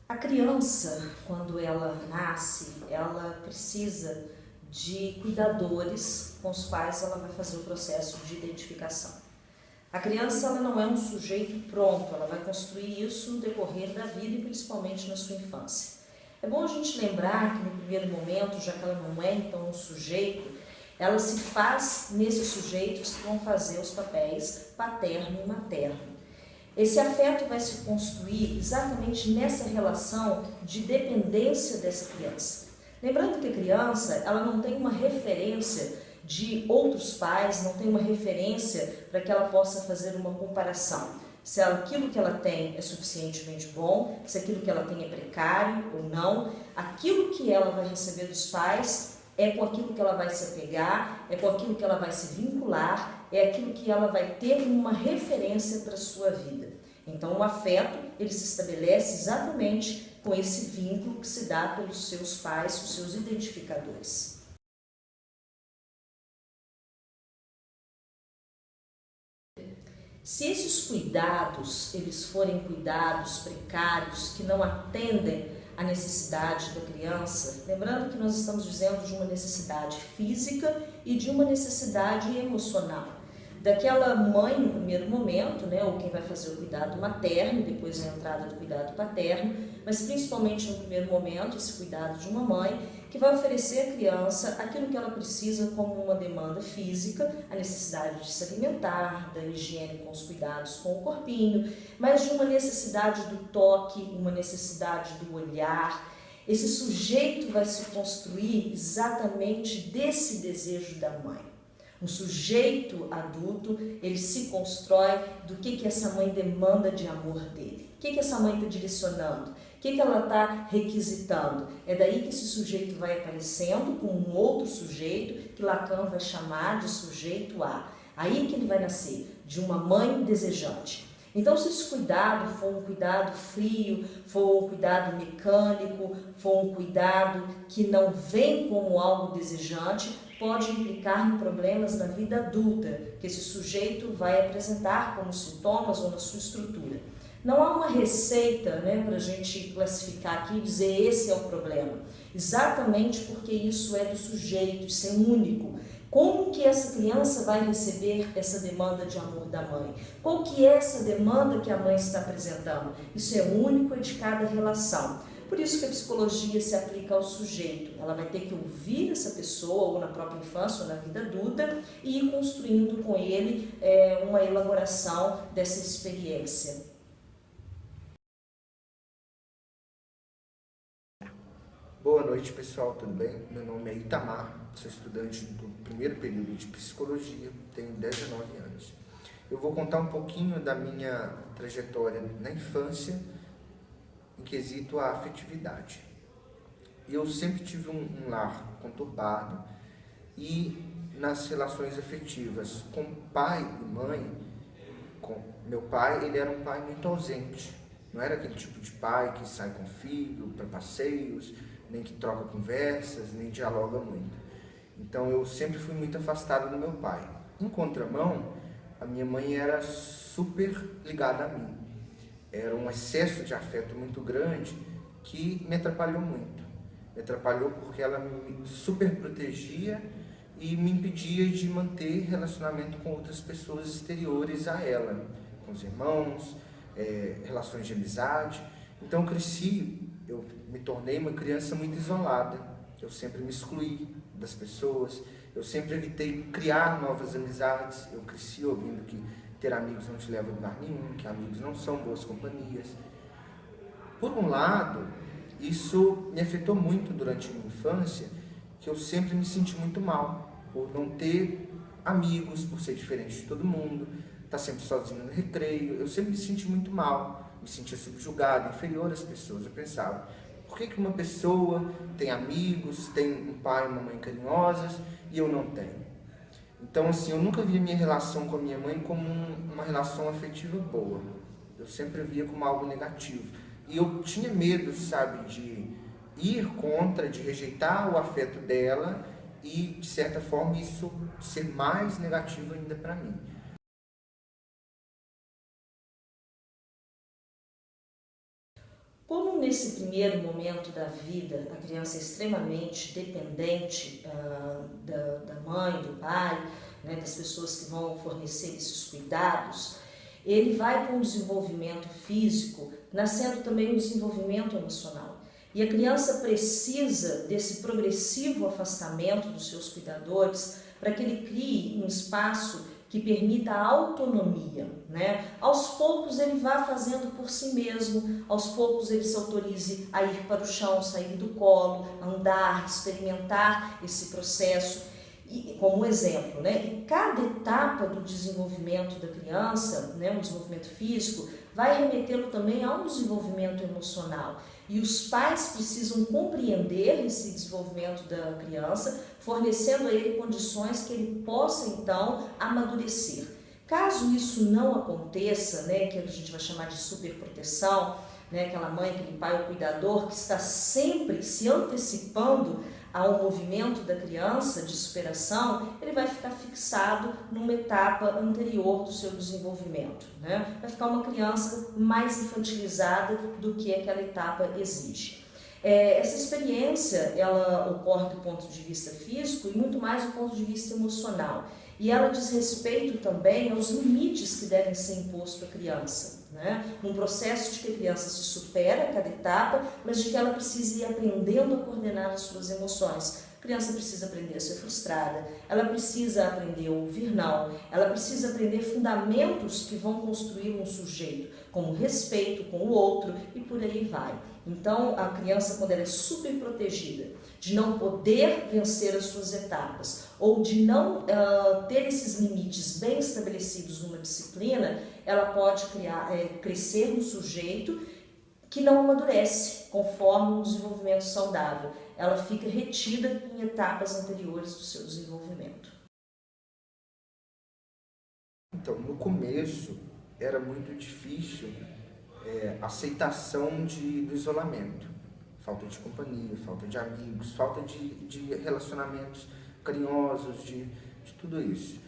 A criança, quando ela nasce, ela precisa de cuidadores com os quais ela vai fazer o processo de identificação. A criança ela não é um sujeito pronto, ela vai construir isso no decorrer da vida e principalmente na sua infância. É bom a gente lembrar que no primeiro momento, já que ela não é então um sujeito, ela se faz nesses sujeitos que vão fazer os papéis paterno e materno. Esse afeto vai se construir exatamente nessa relação de dependência dessa criança. Lembrando que a criança ela não tem uma referência de outros pais, não tem uma referência para que ela possa fazer uma comparação. Se aquilo que ela tem é suficientemente bom, se aquilo que ela tem é precário ou não, aquilo que ela vai receber dos pais é com aquilo que ela vai se apegar, é com aquilo que ela vai se vincular, é aquilo que ela vai ter uma referência para a sua vida. Então o afeto ele se estabelece exatamente com esse vínculo que se dá pelos seus pais, os seus identificadores. Se esses cuidados eles forem cuidados precários que não atendem à necessidade da criança, lembrando que nós estamos dizendo de uma necessidade física e de uma necessidade emocional. Daquela mãe no primeiro momento, ou quem vai fazer o cuidado materno, depois a entrada do cuidado paterno, mas principalmente no primeiro momento esse cuidado de uma mãe que vai oferecer à criança aquilo que ela precisa como uma demanda física, a necessidade de se alimentar, da higiene com os cuidados com o corpinho, mas de uma necessidade do toque, uma necessidade do olhar. Esse sujeito vai se construir exatamente desse desejo da mãe. Um sujeito adulto, ele se constrói do que essa mãe demanda de amor dele. O que essa mãe está direcionando? O que ela está requisitando? É daí que esse sujeito vai aparecendo com um outro sujeito, que Lacan vai chamar de sujeito A. Aí que ele vai nascer, de uma mãe desejante. Então, se esse cuidado for um cuidado frio, for um cuidado mecânico, for um cuidado que não vem como algo desejante, pode implicar em problemas na vida adulta, que esse sujeito vai apresentar como sintomas ou na sua estrutura. Não há uma receita para a gente classificar aqui e dizer esse é o problema, exatamente porque isso é do sujeito, isso é único. Como que essa criança vai receber essa demanda de amor da mãe? Qual que é essa demanda que a mãe está apresentando? Isso é único de cada relação. Por isso que a psicologia se aplica ao sujeito. Ela vai ter que ouvir essa pessoa, ou na própria infância, ou na vida adulta, e ir construindo com ele uma elaboração dessa experiência. Boa noite, pessoal, tudo bem? Meu nome é Itamar, sou estudante do primeiro período de psicologia, tenho 19 anos. Eu vou contar um pouquinho da minha trajetória na infância, em quesito à afetividade. Eu sempre tive um lar conturbado e nas relações afetivas com pai e mãe, com meu pai, ele era um pai muito ausente. Não era aquele tipo de pai que sai com o filho para passeios, nem que troca conversas, nem dialoga muito. Então eu sempre fui muito afastado do meu pai. Em contramão, a minha mãe era super ligada a mim. Era um excesso de afeto muito grande que me atrapalhou muito. Me atrapalhou porque ela me super protegia e me impedia de manter relacionamento com outras pessoas exteriores a ela, com os irmãos, relações de amizade. Então eu me tornei uma criança muito isolada. Eu sempre me excluí das pessoas, eu sempre evitei criar novas amizades. Eu cresci ouvindo que ter amigos não te leva a lugar nenhum, que amigos não são boas companhias. Por um lado, isso me afetou muito durante a minha infância, que eu sempre me senti muito mal, por não ter amigos, por ser diferente de todo mundo, estar sempre sozinho no recreio. Eu sempre me senti muito mal, me sentia subjugado, inferior às pessoas. Eu pensava, por que uma pessoa tem amigos, tem um pai e uma mãe carinhosos e eu não tenho? Então, assim, eu nunca via minha relação com a minha mãe como uma relação afetiva boa. Eu sempre via como algo negativo. E eu tinha medo, sabe, de ir contra, de rejeitar o afeto dela e, de certa forma, isso ser mais negativo ainda para mim. Como nesse primeiro momento da vida a criança é extremamente dependente da mãe, do pai, né, das pessoas que vão fornecer esses cuidados, ele vai com o desenvolvimento físico, nascendo também o desenvolvimento emocional. E a criança precisa desse progressivo afastamento dos seus cuidadores para que ele crie um espaço que permita a autonomia, né? Aos poucos ele vá fazendo por si mesmo, aos poucos ele se autorize a ir para o chão, sair do colo, andar, experimentar esse processo, e, como exemplo, né? E cada etapa do desenvolvimento da criança, né, o desenvolvimento físico, vai remetê-lo também a um desenvolvimento emocional. E os pais precisam compreender esse desenvolvimento da criança, fornecendo a ele condições que ele possa, então, amadurecer. Caso isso não aconteça, né, que a gente vai chamar de superproteção, né, aquela mãe, aquele pai, o cuidador que está sempre se antecipando ao movimento da criança de superação, ele vai ficar fixado numa etapa anterior do seu desenvolvimento, né? Vai ficar uma criança mais infantilizada do que aquela etapa exige. Essa experiência, ela ocorre do ponto de vista físico e muito mais do ponto de vista emocional. E ela diz respeito também aos limites que devem ser impostos à criança, né? Num processo de que a criança se supera a cada etapa, mas de que ela precisa ir aprendendo a coordenar as suas emoções. A criança precisa aprender a ser frustrada, ela precisa aprender a ouvir não, ela precisa aprender fundamentos que vão construir um sujeito, como respeito com o outro e por aí vai. Então, a criança, quando ela é super protegida, de não poder vencer as suas etapas ou de não ter esses limites bem estabelecidos numa disciplina, ela pode crescer um sujeito que não amadurece conforme um desenvolvimento saudável. Ela fica retida em etapas anteriores do seu desenvolvimento. Então, no começo era muito difícil a aceitação do isolamento. Falta de companhia, falta de amigos, falta de relacionamentos carinhosos, de tudo isso.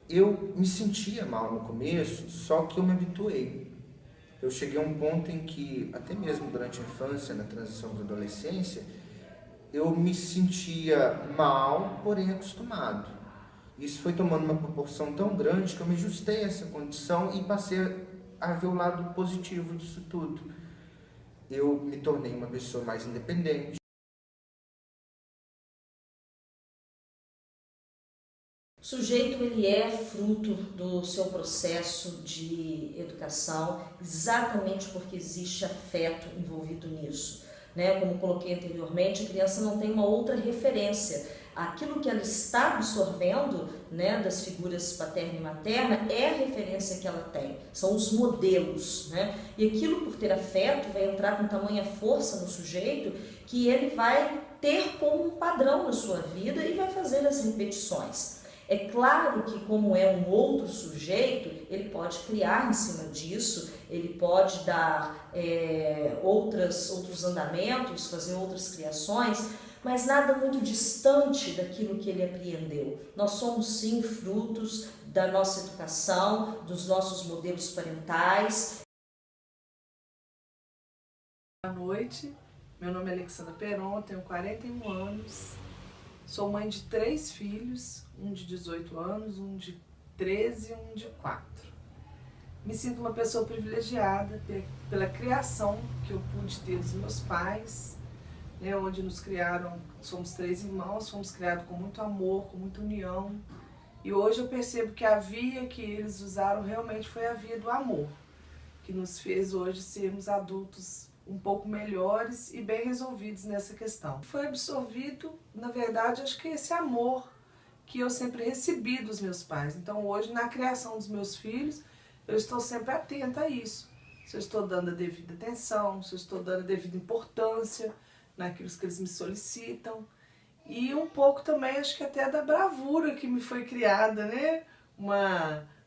Eu me sentia mal no começo, só que eu me habituei. Eu cheguei a um ponto em que, até mesmo durante a infância, na transição para a adolescência, eu me sentia mal, porém acostumado. Isso foi tomando uma proporção tão grande que eu me ajustei a essa condição e passei a ver o lado positivo disso tudo. Eu me tornei uma pessoa mais independente. O sujeito, ele é fruto do seu processo de educação exatamente porque existe afeto envolvido nisso, né? Como coloquei anteriormente, a criança não tem uma outra referência. Aquilo que ela está absorvendo, né, das figuras paterna e materna é a referência que ela tem, são os modelos, né? E aquilo, por ter afeto, vai entrar com tamanha força no sujeito que ele vai ter como um padrão na sua vida e vai fazer as repetições. É claro que, como é um outro sujeito, ele pode criar em cima disso, ele pode dar outros andamentos, fazer outras criações, mas nada muito distante daquilo que ele apreendeu. Nós somos, sim, frutos da nossa educação, dos nossos modelos parentais. Boa noite, meu nome é Alexandra Peron, tenho 41 anos, sou mãe de 3 filhos, um de 18 anos, um de 13 e um de 4. Me sinto uma pessoa privilegiada pela criação que eu pude ter dos meus pais, né, onde nos criaram, somos 3 irmãos, fomos criados com muito amor, com muita união. E hoje eu percebo que a via que eles usaram realmente foi a via do amor, que nos fez hoje sermos adultos um pouco melhores e bem resolvidos nessa questão. Foi absorvido, na verdade, acho que esse amor que eu sempre recebi dos meus pais. Então hoje, na criação dos meus filhos, eu estou sempre atenta a isso. Se eu estou dando a devida atenção, se eu estou dando a devida importância naquilo que eles me solicitam. E um pouco também, acho que até da bravura que me foi criada, né?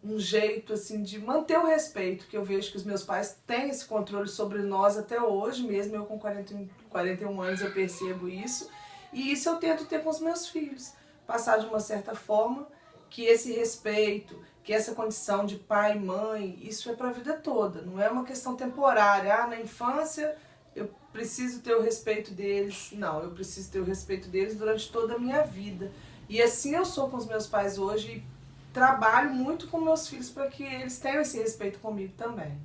Um jeito assim de manter o respeito, que eu vejo que os meus pais têm esse controle sobre nós até hoje, mesmo eu com 41 anos eu percebo isso. E isso eu tento ter com os meus filhos. Passar de uma certa forma que esse respeito, que essa condição de pai e mãe, isso é para a vida toda, não é uma questão temporária. Na infância eu preciso ter o respeito deles. Não, eu preciso ter o respeito deles durante toda a minha vida. E assim eu sou com os meus pais hoje e trabalho muito com meus filhos para que eles tenham esse respeito comigo também.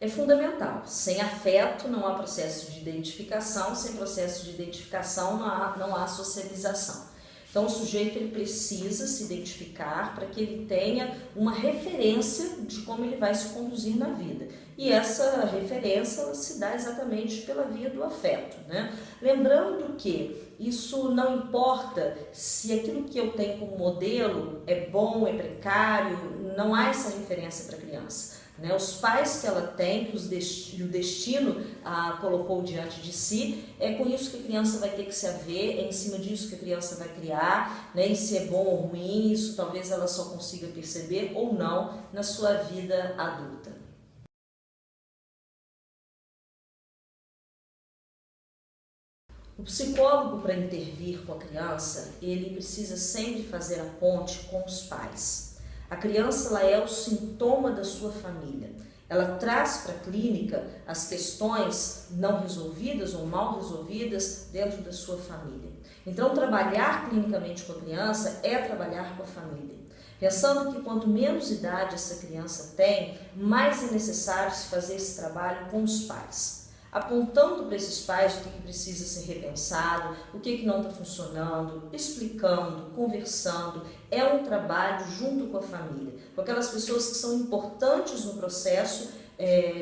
É fundamental. Sem afeto não há processo de identificação, sem processo de identificação não há socialização. Então o sujeito ele precisa se identificar para que ele tenha uma referência de como ele vai se conduzir na vida. E essa referência ela se dá exatamente pela via do afeto, né? Lembrando que isso não importa se aquilo que eu tenho como modelo é bom, é precário, não há essa referência para a criança. Os pais que ela tem, que o destino colocou diante de si, é com isso que a criança vai ter que se haver, é em cima disso que a criança vai criar, né? E se é bom ou ruim, isso talvez ela só consiga perceber ou não na sua vida adulta. O psicólogo, para intervir com a criança, ele precisa sempre fazer a ponte com os pais. A criança ela é o sintoma da sua família. Ela traz para a clínica as questões não resolvidas ou mal resolvidas dentro da sua família. Então, trabalhar clinicamente com a criança é trabalhar com a família. Pensando que quanto menos idade essa criança tem, mais é necessário se fazer esse trabalho com os pais. Apontando para esses pais o que precisa ser repensado, o que não está funcionando, explicando, conversando. É um trabalho junto com a família, com aquelas pessoas que são importantes no processo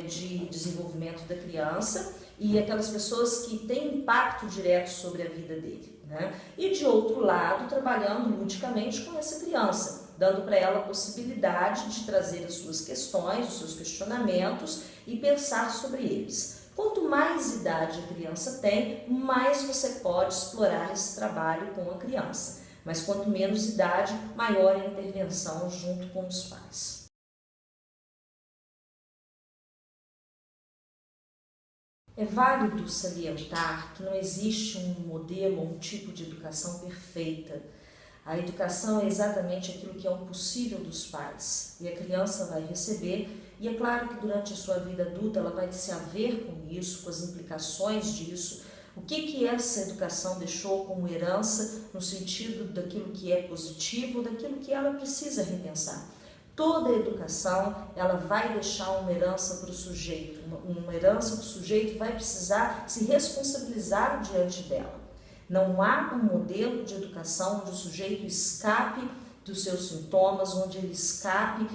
de desenvolvimento da criança e aquelas pessoas que têm impacto direto sobre a vida dele, né? E de outro lado, trabalhando ludicamente com essa criança, dando para ela a possibilidade de trazer as suas questões, os seus questionamentos e pensar sobre eles. Quanto mais idade a criança tem, mais você pode explorar esse trabalho com a criança. Mas quanto menos idade, maior é a intervenção junto com os pais. É válido salientar que não existe um modelo ou um tipo de educação perfeita. A educação é exatamente aquilo que é o possível dos pais e a criança vai receber. E é claro que durante a sua vida adulta ela vai se haver com isso, com as implicações disso, o que essa educação deixou como herança no sentido daquilo que é positivo, daquilo que ela precisa repensar. Toda a educação ela vai deixar uma herança para o sujeito, uma herança que o sujeito vai precisar se responsabilizar diante dela. Não há um modelo de educação onde o sujeito escape dos seus sintomas, onde ele escape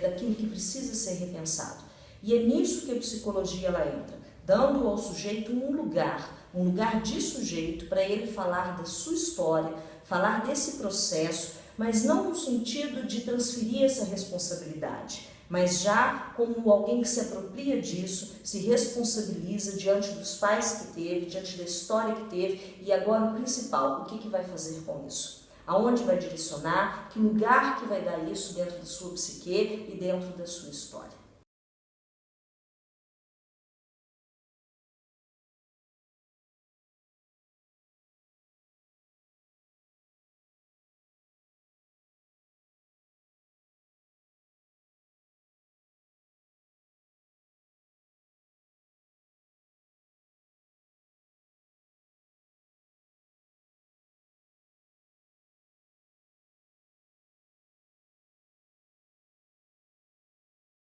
daquilo que precisa ser repensado. E é nisso que a psicologia ela entra, dando ao sujeito um lugar de sujeito para ele falar da sua história, falar desse processo, mas não no sentido de transferir essa responsabilidade, mas já como alguém que se apropria disso, se responsabiliza diante dos pais que teve, diante da história que teve e agora o principal, o que vai fazer com isso? Aonde vai direcionar, que lugar que vai dar isso dentro da sua psique e dentro da sua história.